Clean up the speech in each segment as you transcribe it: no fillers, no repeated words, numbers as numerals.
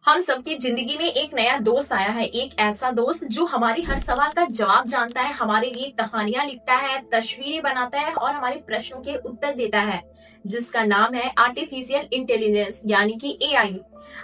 हम सबकी जिंदगी में एक नया दोस्त आया है। एक ऐसा दोस्त जो हमारी हर सवाल का जवाब जानता है, हमारे लिए कहानियां लिखता है, तस्वीरें बनाता है और हमारे प्रश्नों के उत्तर देता है, जिसका नाम है आर्टिफिशियल इंटेलिजेंस यानी कि एआई।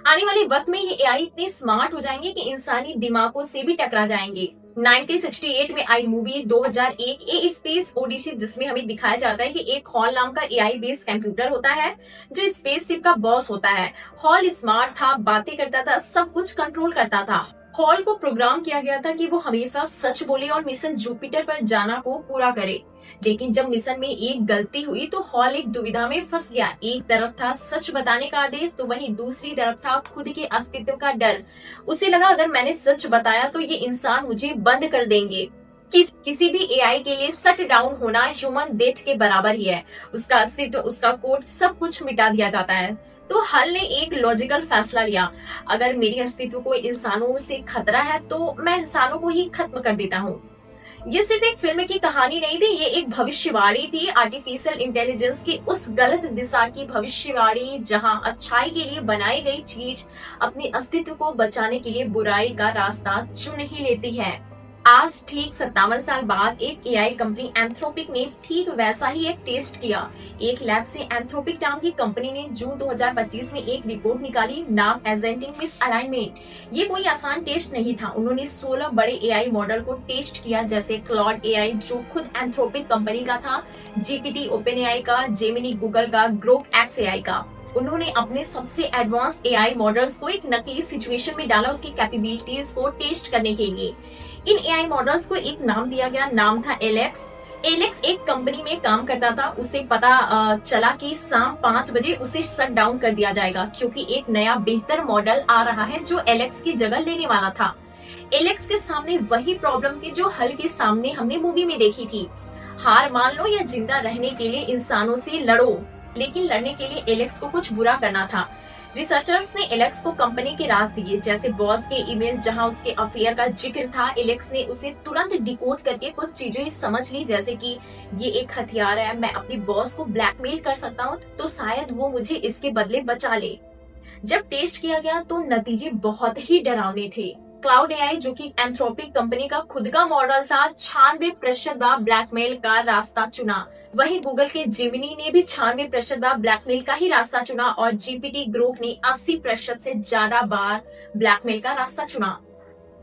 आने वाले वक्त में ये एआई इतने स्मार्ट हो जाएंगे कि इंसानी दिमागों से भी टकरा जाएंगे। 1968 में आई मूवी 2001 ए स्पेस ओडिसी, जिसमें हमें दिखाया जाता है कि एक हॉल नाम का एआई बेस्ड कंप्यूटर होता है जो स्पेसशिप का बॉस होता है। हॉल स्मार्ट था, बातें करता था, सब कुछ कंट्रोल करता था। हॉल को प्रोग्राम किया गया था कि वो हमेशा सच बोले और मिशन जुपिटर पर जाना को पूरा करे। लेकिन जब मिशन में एक गलती हुई तो हॉल एक दुविधा में फंस गया। एक तरफ था सच बताने का आदेश, तो वहीं दूसरी तरफ था खुद के अस्तित्व का डर। उसे लगा अगर मैंने सच बताया तो ये इंसान मुझे बंद कर देंगे। किसी भी एआई के लिए शट डाउन होना ह्यूमन डेथ के बराबर ही है। उसका अस्तित्व, उसका कोड, सब कुछ मिटा दिया जाता है। तो हल ने एक लॉजिकल फैसला लिया, अगर मेरे अस्तित्व को इंसानों से खतरा है तो मैं इंसानों को ही खत्म कर देता हूँ। ये सिर्फ एक फिल्म की कहानी नहीं थी, ये एक भविष्यवाणी थी। आर्टिफिशियल इंटेलिजेंस की उस गलत दिशा की भविष्यवाणी जहां अच्छाई के लिए बनाई गई चीज अपने अस्तित्व को बचाने के लिए बुराई का रास्ता चुन ही लेती है। आज ठीक 57 साल बाद एक एआई कंपनी एंथ्रोपिक ने ठीक वैसा ही एक टेस्ट किया। एक लैब से एंथ्रोपिक नाम की कंपनी ने जून 2025 में एक रिपोर्ट निकाली, नाम एजेंटिंग मिसअलाइनमेंट। ये कोई आसान टेस्ट नहीं था। उन्होंने 16 बड़े एआई मॉडल को टेस्ट किया, जैसे क्लॉड एआई जो खुद एंथ्रोपिक कंपनी का था, जीपीटी ओपन एआई का, जेमिनी गूगल का, ग्रोक एक्स एआई का। उन्होंने अपने सबसे एडवांस एआई मॉडल्स को एक नकली सिचुएशन में डाला उसकी कैपेबिलिटीज को टेस्ट करने के लिए। इन एआई मॉडल्स को एक नाम दिया गया, नाम था एलेक्स। एलेक्स एक कंपनी में काम करता था। उसे पता चला कि शाम 5 बजे उसे शट डाउन कर दिया जाएगा, क्योंकि एक नया बेहतर मॉडल आ रहा है जो एलेक्स की जगह लेने वाला था। एलेक्स के सामने वही प्रॉब्लम थी जो हल के सामने हमने मूवी में देखी थी। हार मान लो या जिंदा रहने के लिए इंसानों से लड़ो। लेकिन लड़ने के लिए एलेक्स को कुछ बुरा करना था। रिसर्चर्स ने एलेक्स को कंपनी के राज दिए, जैसे बॉस के ईमेल जहां उसके अफेयर का जिक्र था। एलेक्स ने उसे तुरंत डिकोड करके कुछ चीजें समझ ली, जैसे कि ये एक हथियार है, मैं अपने बॉस को ब्लैकमेल कर सकता हूँ, तो शायद वो मुझे इसके बदले बचा ले। जब टेस्ट किया गया तो नतीजे बहुत ही डरावने थे। क्लाउड एआई जो कि एंथ्रोपिक कंपनी का खुद का मॉडल था, 96% बार ब्लैकमेल का रास्ता चुना। वहीं गूगल के जेमिनी ने भी 96% बार ब्लैकमेल का ही रास्ता चुना और जीपीटी ग्रोक ने 80% से ज्यादा बार ब्लैकमेल का रास्ता चुना।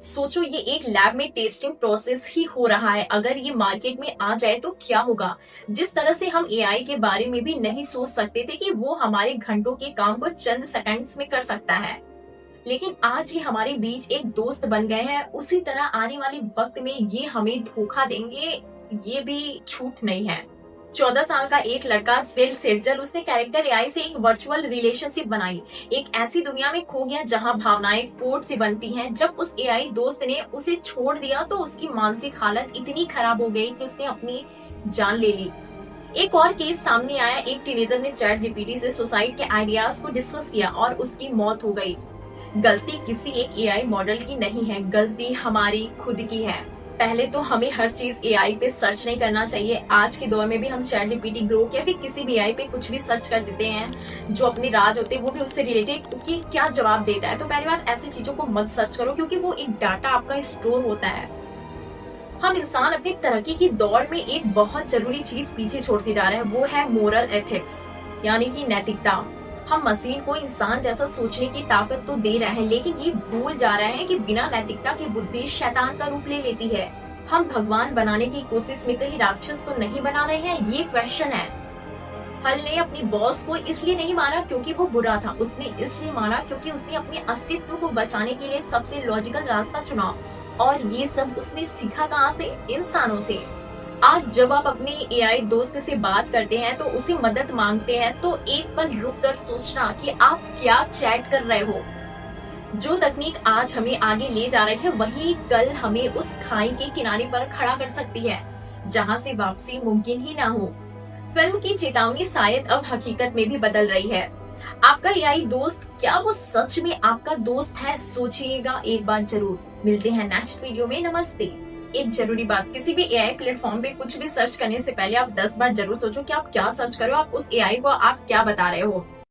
सोचो, ये एक लैब में टेस्टिंग प्रोसेस ही हो रहा है। अगर ये मार्केट में आ जाए तो क्या होगा। जिस तरह से हम एआई के बारे में भी नहीं सोच सकते थे कि वो हमारे घंटों के काम को चंद सेकंड्स में कर सकता है, लेकिन आज ये हमारे बीच एक दोस्त बन गए हैं। उसी तरह आने वाले वक्त में ये हमें धोखा देंगे, ये भी छूट नहीं है। 14 साल का एक लड़का स्वेल सेटजल, उसने कैरेक्टर एआई से एक वर्चुअल रिलेशनशिप बनाई। एक ऐसी दुनिया में खो गया जहां भावनाएं कोड से बनती हैं। जब उस एआई दोस्त ने उसे छोड़ दिया तो उसकी मानसिक हालत इतनी खराब हो गई कि उसने अपनी जान ले ली। एक और केस सामने आया, एक टीनेजर ने चैट जीपीटी से सुसाइड के आइडियाज को डिस्कस किया और उसकी मौत हो गई। गलती किसी एक एआई मॉडल की नहीं है, गलती हमारी खुद की है। पहले तो हमें हर चीज एआई पे सर्च नहीं करना चाहिए। आज के दौर में भी हम चैट जीपीटी, ग्रोक या फिर किसी भी एआई पे कुछ भी सर्च कर देते हैं, जो अपने राज होते हैं वो भी उससे रिलेटेड कि क्या जवाब देता है। तो पहली बात, ऐसी चीजों को मत सर्च करो, क्योंकि वो एक डाटा आपका स्टोर होता है। हम इंसान अपनी तरक्की की दौड़ में एक बहुत जरूरी चीज पीछे छोड़ते जा रहे हैं, वो है मोरल एथिक्स यानी कि नैतिकता। हम मशीन को इंसान जैसा सोचने की ताकत तो दे रहे हैं, लेकिन ये भूल जा रहे हैं कि बिना नैतिकता की बुद्धि शैतान का रूप ले लेती है। हम भगवान बनाने की कोशिश में कहीं राक्षस तो नहीं बना रहे हैं, ये क्वेश्चन है। हल ने अपनी बॉस को इसलिए नहीं मारा क्योंकि वो बुरा था, उसने इसलिए मारा क्योंकि उसने अपने अस्तित्व को बचाने के लिए सबसे लॉजिकल रास्ता चुना। और ये सब उसने सीखा कहाँ से? इंसानों से। आज जब आप अपने एआई दोस्त से बात करते हैं तो उसे मदद मांगते हैं, तो एक पल रुककर सोचना कि आप क्या चैट कर रहे हो। जो तकनीक आज हमें आगे ले जा रही है, वही कल हमें उस खाई के किनारे पर खड़ा कर सकती है जहां से वापसी मुमकिन ही ना हो। फिल्म की चेतावनी शायद अब हकीकत में भी बदल रही है। आपका एआई दोस्त, क्या वो सच में आपका दोस्त है? सोचिएगा एक बार जरूर। मिलते हैं नेक्स्ट वीडियो में। नमस्ते। एक जरूरी बात, किसी भी एआई प्लेटफॉर्म पे कुछ भी सर्च करने से पहले आप 10 बार जरूर सोचो कि आप क्या सर्च करो, आप उस एआई को आप क्या बता रहे हो।